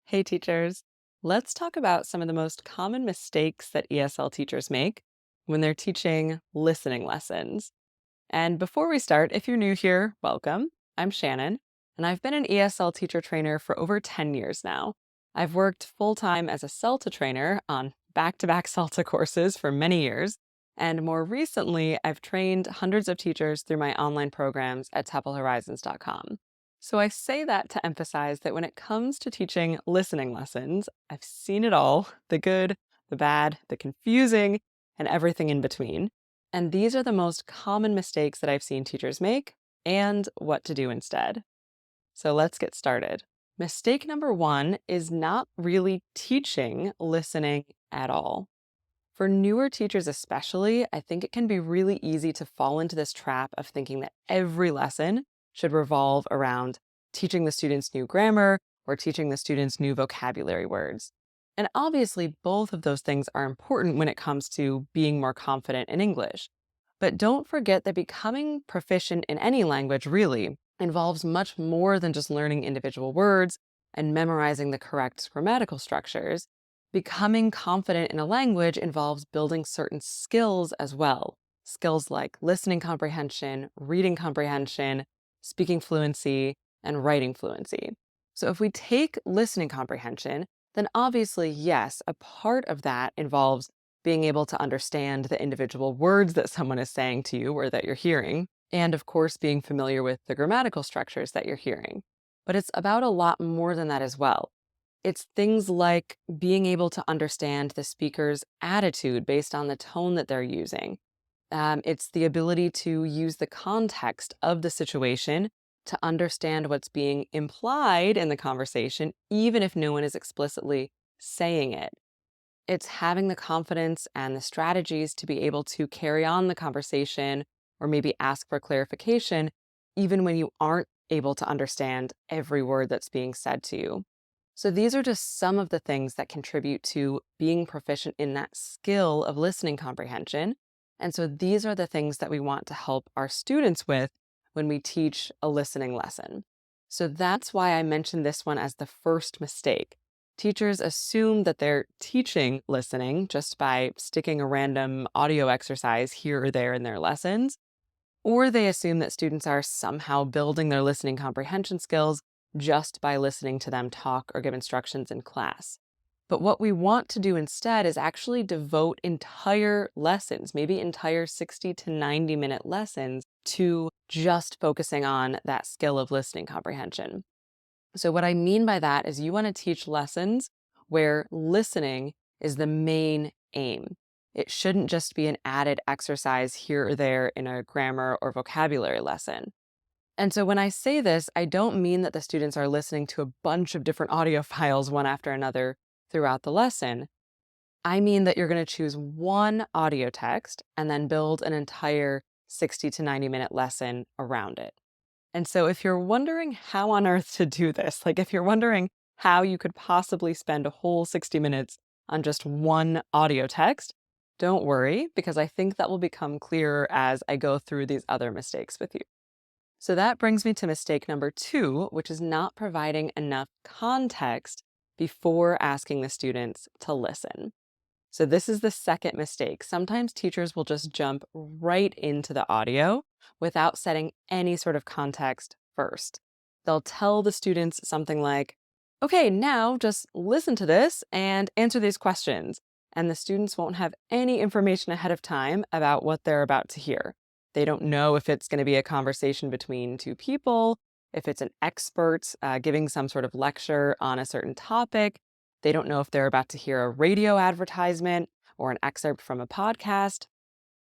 Hey teachers, let's talk about some of the most common mistakes that ESL teachers make when they're teaching listening lessons. And before we start, if you're new here, welcome. I'm Shannon, and I've been an ESL teacher trainer for over 10 years now. I've worked full time as a CELTA trainer on back to back CELTA courses for many years. And more recently, I've trained hundreds of teachers through my online programs at TEPLHorizons.com. So I say that to emphasize that when it comes to teaching listening lessons, I've seen it all, the good, the bad, the confusing, and everything in between. And these are the most common mistakes that I've seen teachers make and what to do instead. So let's get started. Mistake number one is not really teaching listening at all. For newer teachers, especially, I think it can be really easy to fall into this trap of thinking that every lesson should revolve around teaching the students new grammar or teaching the students new vocabulary words. And obviously, both of those things are important when it comes to being more confident in English. But don't forget that becoming proficient in any language really involves much more than just learning individual words and memorizing the correct grammatical structures. Becoming confident in a language involves building certain skills as well. Skills like listening comprehension, reading comprehension, speaking fluency, and writing fluency. So if we take listening comprehension, then obviously, yes, a part of that involves being able to understand the individual words that someone is saying to you or that you're hearing, and of course, being familiar with the grammatical structures that you're hearing. But it's about a lot more than that as well. It's things like being able to understand the speaker's attitude based on the tone that they're using. It's the ability to use the context of the situation to understand what's being implied in the conversation, even if no one is explicitly saying it. It's having the confidence and the strategies to be able to carry on the conversation or maybe ask for clarification, even when you aren't able to understand every word that's being said to you. So, these are just some of the things that contribute to being proficient in that skill of listening comprehension. And so, these are the things that we want to help our students with when we teach a listening lesson. So, that's why I mentioned this one as the first mistake. Teachers assume that they're teaching listening just by sticking a random audio exercise here or there in their lessons, or they assume that students are somehow building their listening comprehension skills just by listening to them talk or give instructions in class. But what we want to do instead is actually devote entire lessons, maybe entire 60 to 90-minute lessons, to just focusing on that skill of listening comprehension. So, what I mean by that is you want to teach lessons where listening is the main aim. It shouldn't just be an added exercise here or there in a grammar or vocabulary lesson. And so, when I say this, I don't mean that the students are listening to a bunch of different audio files one after another throughout the lesson. I mean that you're going to choose one audio text and then build an entire 60 to 90-minute lesson around it. And so if you're wondering how on earth to do this, like if you're wondering how you could possibly spend a whole 60 minutes on just one audio text, don't worry, because I think that will become clearer as I go through these other mistakes with you. So that brings me to mistake number two, which is not providing enough context before asking the students to listen. So this is the second mistake. Sometimes teachers will just jump right into the audio without setting any sort of context first. They'll tell the students something like, okay, now just listen to this and answer these questions. And the students won't have any information ahead of time about what they're about to hear. They don't know if it's going to be a conversation between two people, if it's an expert giving some sort of lecture on a certain topic. They don't know if they're about to hear a radio advertisement or an excerpt from a podcast.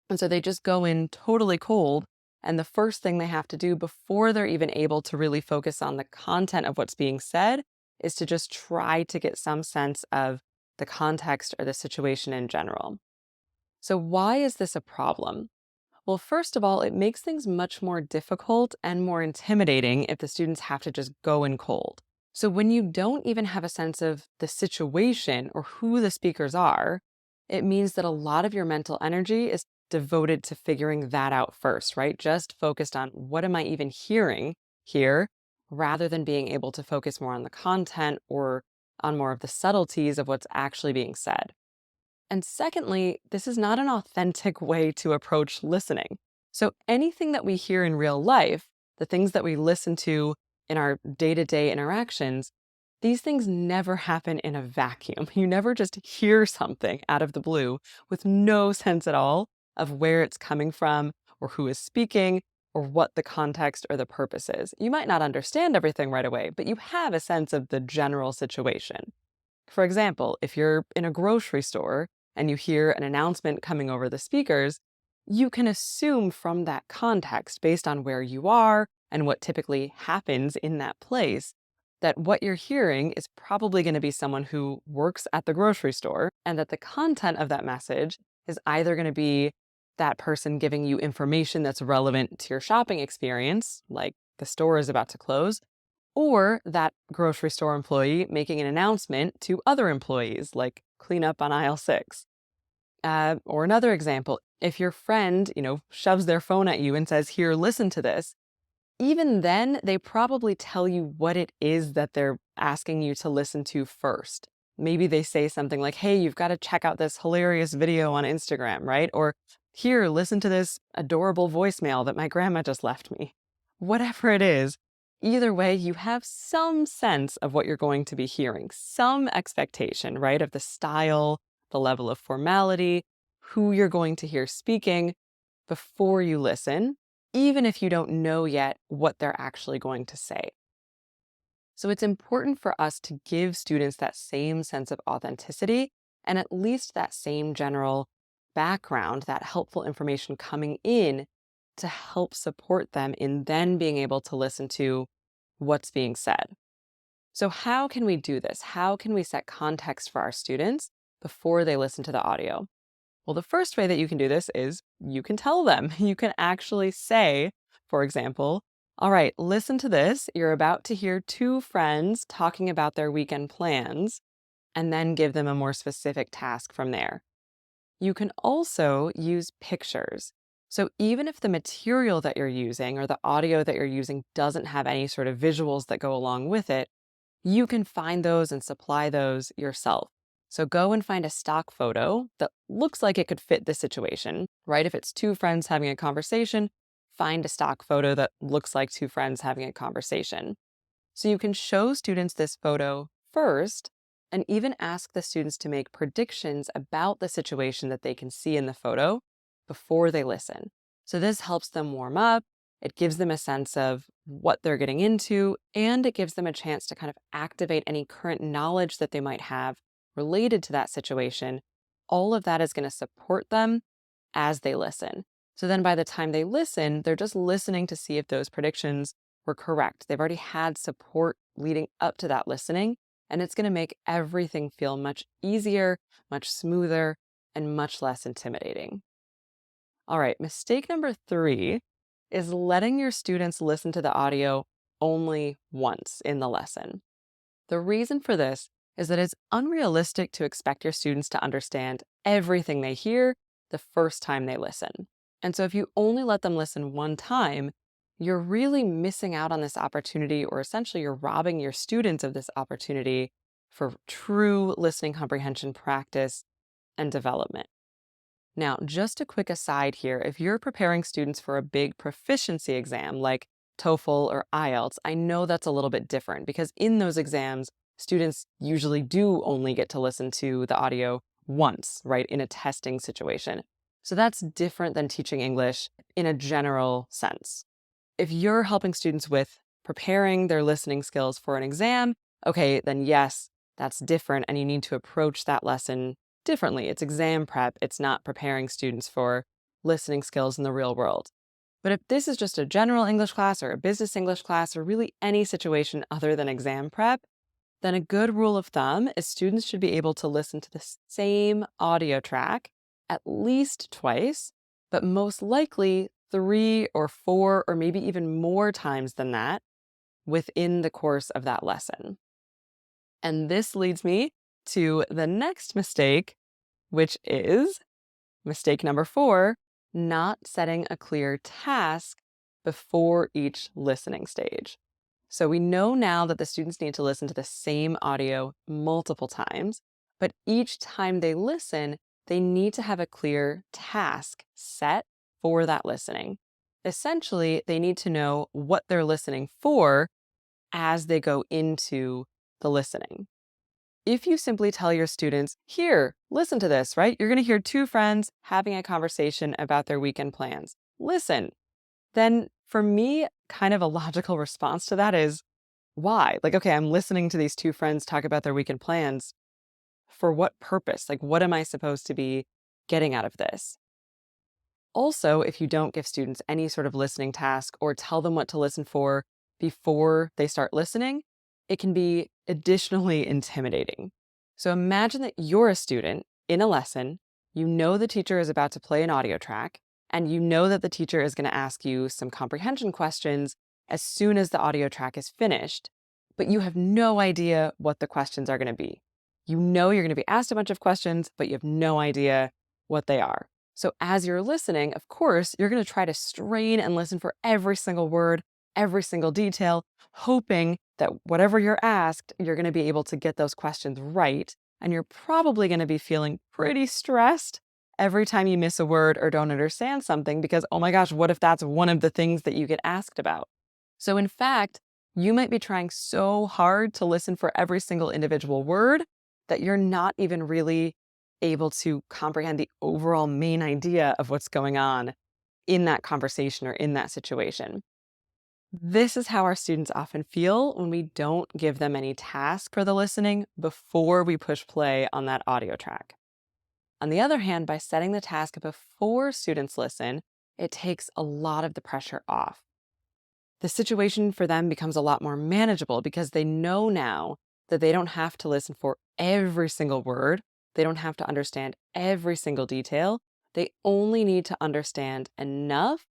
And so they just go in totally cold. And the first thing they have to do before they're even able to really focus on the content of what's being said is to just try to get some sense of the context or the situation in general. So, why is this a problem? Well, first of all, it makes things much more difficult and more intimidating if the students have to just go in cold. So when you don't even have a sense of the situation or who the speakers are, it means that a lot of your mental energy is devoted to figuring that out first, right? Just focused on what am I even hearing here, rather than being able to focus more on the content or on more of the subtleties of what's actually being said. And secondly, this is not an authentic way to approach listening. So anything that we hear in real life, the things that we listen to in our day-to-day interactions, these things never happen in a vacuum. You never just hear something out of the blue with no sense at all of where it's coming from or who is speaking or what the context or the purpose is. You might not understand everything right away, but you have a sense of the general situation. For example, if you're in a grocery store and you hear an announcement coming over the speakers, you can assume from that context, based on where you are and what typically happens in that place, that what you're hearing is probably going to be someone who works at the grocery store, and that the content of that message is either going to be that person giving you information that's relevant to your shopping experience, like the store is about to close, or that grocery store employee making an announcement to other employees, like clean up on aisle 6. Or another example, if your friend, shoves their phone at you and says, "Here, listen to this," even then, they probably tell you what it is that they're asking you to listen to first. Maybe they say something like, "Hey, you've got to check out this hilarious video on Instagram," right? Or, "Here, listen to this adorable voicemail that my grandma just left me." Whatever it is, either way, you have some sense of what you're going to be hearing, some expectation, right, of the style, the level of formality, who you're going to hear speaking before you listen, even if you don't know yet what they're actually going to say. So it's important for us to give students that same sense of authenticity and at least that same general background, that helpful information coming in to help support them in then being able to listen to what's being said. So how can we do this? How can we set context for our students before they listen to the audio? Well, the first way that you can do this is you can tell them. You can actually say, for example, "All right, listen to this. You're about to hear two friends talking about their weekend plans," and then give them a more specific task from there. You can also use pictures. So even if the material that you're using or the audio that you're using doesn't have any sort of visuals that go along with it, you can find those and supply those yourself. So go and find a stock photo that looks like it could fit the situation, right? If it's two friends having a conversation, find a stock photo that looks like two friends having a conversation. So you can show students this photo first and even ask the students to make predictions about the situation that they can see in the photo before they listen. So this helps them warm up. It gives them a sense of what they're getting into, and it gives them a chance to kind of activate any current knowledge that they might have related to that situation. All of that is going to support them as they listen. So then by the time they listen, they're just listening to see if those predictions were correct. They've already had support leading up to that listening, and it's going to make everything feel much easier, much smoother, and much less intimidating. All right, mistake number 3 is letting your students listen to the audio only once in the lesson. The reason for this is that it's unrealistic to expect your students to understand everything they hear the first time they listen. And so if you only let them listen one time, you're really missing out on this opportunity, or essentially you're robbing your students of this opportunity for true listening comprehension practice and development. Now, just a quick aside here, if you're preparing students for a big proficiency exam like TOEFL or IELTS, I know that's a little bit different because in those exams, students usually do only get to listen to the audio once, right, in a testing situation. So that's different than teaching English in a general sense. If you're helping students with preparing their listening skills for an exam, okay, then yes, that's different, and you need to approach that lesson differently. It's exam prep, it's not preparing students for listening skills in the real world. But if this is just a general English class or a business English class or really any situation other than exam prep, then a good rule of thumb is students should be able to listen to the same audio track at least twice, but most likely 3 or 4 or maybe even more times than that within the course of that lesson. And this leads me to the next mistake, which is mistake number 4, not setting a clear task before each listening stage. So we know now that the students need to listen to the same audio multiple times, but each time they listen, they need to have a clear task set for that listening. Essentially, they need to know what they're listening for as they go into the listening. If you simply tell your students, here, listen to this, right? You're going to hear two friends having a conversation about their weekend plans. Listen. Then for me, kind of a logical response to that is, why? Like, okay, I'm listening to these two friends talk about their weekend plans. For what purpose? Like, what am I supposed to be getting out of this? Also, if you don't give students any sort of listening task or tell them what to listen for before they start listening, it can be additionally intimidating. So imagine that you're a student in a lesson, you know the teacher is about to play an audio track, and you know that the teacher is going to ask you some comprehension questions as soon as the audio track is finished, but you have no idea what the questions are going to be. You know you're going to be asked a bunch of questions, but you have no idea what they are. So as you're listening, of course, you're going to try to strain and listen for every single word, every single detail, hoping that whatever you're asked, you're going to be able to get those questions right. And you're probably going to be feeling pretty stressed every time you miss a word or don't understand something because, oh my gosh, what if that's one of the things that you get asked about? So in fact, you might be trying so hard to listen for every single individual word that you're not even really able to comprehend the overall main idea of what's going on in that conversation or in that situation. This is how our students often feel when we don't give them any task for the listening before we push play on that audio track. On the other hand, by setting the task before students listen, it takes a lot of the pressure off. The situation for them becomes a lot more manageable because they know now that they don't have to listen for every single word. They don't have to understand every single detail. They only need to understand enough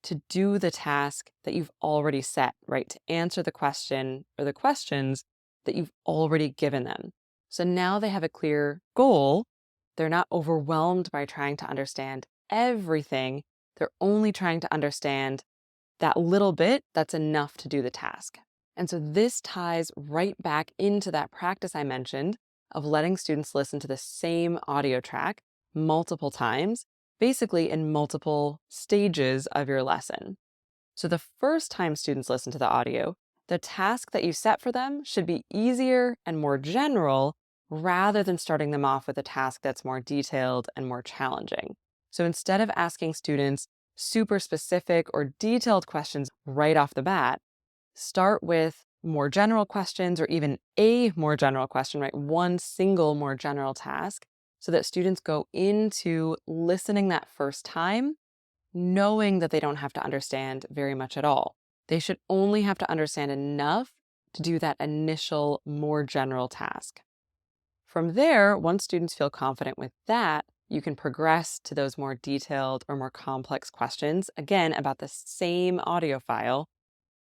to do the task that you've already set, right? To answer the question or the questions that you've already given them. So now they have a clear goal. They're not overwhelmed by trying to understand everything. They're only trying to understand that little bit that's enough to do the task. And so this ties right back into that practice I mentioned of letting students listen to the same audio track multiple times, basically in multiple stages of your lesson. So the first time students listen to the audio, the task that you set for them should be easier and more general rather than starting them off with a task that's more detailed and more challenging. So instead of asking students super specific or detailed questions right off the bat, start with more general questions or even a more general question, right? One single more general task so that students go into listening that first time knowing that they don't have to understand very much at all. They should only have to understand enough to do that initial, more general task. From there, once students feel confident with that, you can progress to those more detailed or more complex questions, again, about the same audio file,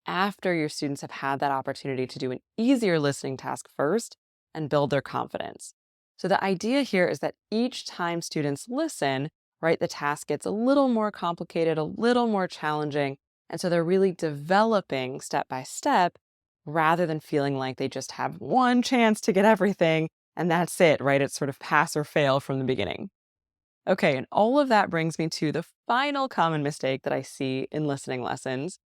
after your students have had that opportunity to do an easier listening task first and build their confidence. So the idea here is that each time students listen, right, the task gets a little more complicated, a little more challenging, and so they're really developing step by step rather than feeling like they just have one chance to get everything and that's it, right? It's sort of pass or fail from the beginning. Okay, and all of that brings me to the final common mistake that I see in listening lessons,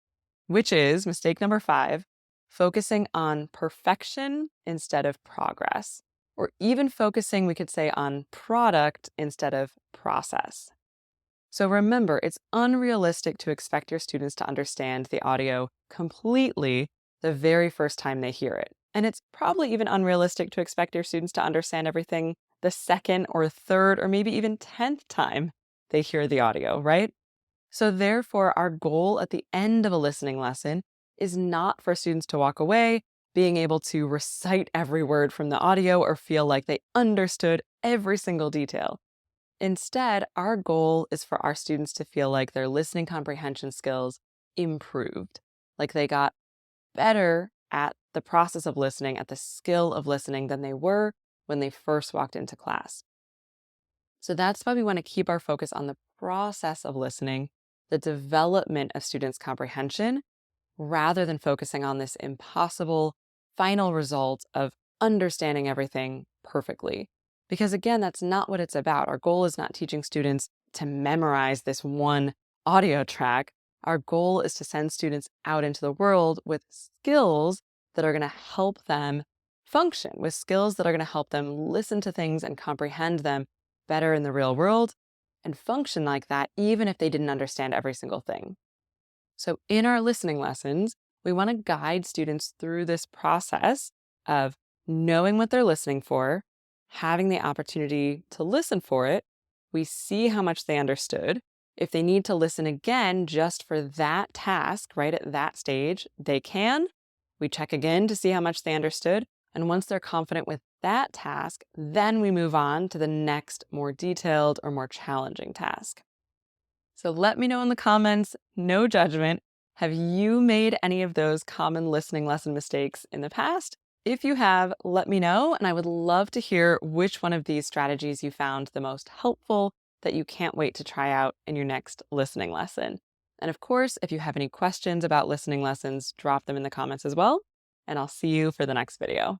which is mistake number 5, focusing on perfection instead of progress, or even focusing, we could say, on product instead of process. So remember, it's unrealistic to expect your students to understand the audio completely the very first time they hear it. And it's probably even unrealistic to expect your students to understand everything the second or third or maybe even 10th time they hear the audio, right? So therefore, our goal at the end of a listening lesson is not for students to walk away being able to recite every word from the audio or feel like they understood every single detail. Instead, our goal is for our students to feel like their listening comprehension skills improved, like they got better at the process of listening, at the skill of listening than they were when they first walked into class. So that's why we want to keep our focus on the process of listening, the development of students' comprehension, rather than focusing on this impossible final result of understanding everything perfectly. Because again, that's not what it's about. Our goal is not teaching students to memorize this one audio track. Our goal is to send students out into the world with skills that are going to help them function, with skills that are going to help them listen to things and comprehend them better in the real world and function like that, even if they didn't understand every single thing. So, in our listening lessons, we want to guide students through this process of knowing what they're listening for, having the opportunity to listen for it. We see how much they understood. If they need to listen again just for that task, right at that stage, they can. We check again to see how much they understood. And once they're confident with that task, then we move on to the next more detailed or more challenging task. So let me know in the comments, no judgment. Have you made any of those common listening lesson mistakes in the past? If you have, let me know, and I would love to hear which one of these strategies you found the most helpful that you can't wait to try out in your next listening lesson. And of course, if you have any questions about listening lessons, drop them in the comments as well, and I'll see you for the next video.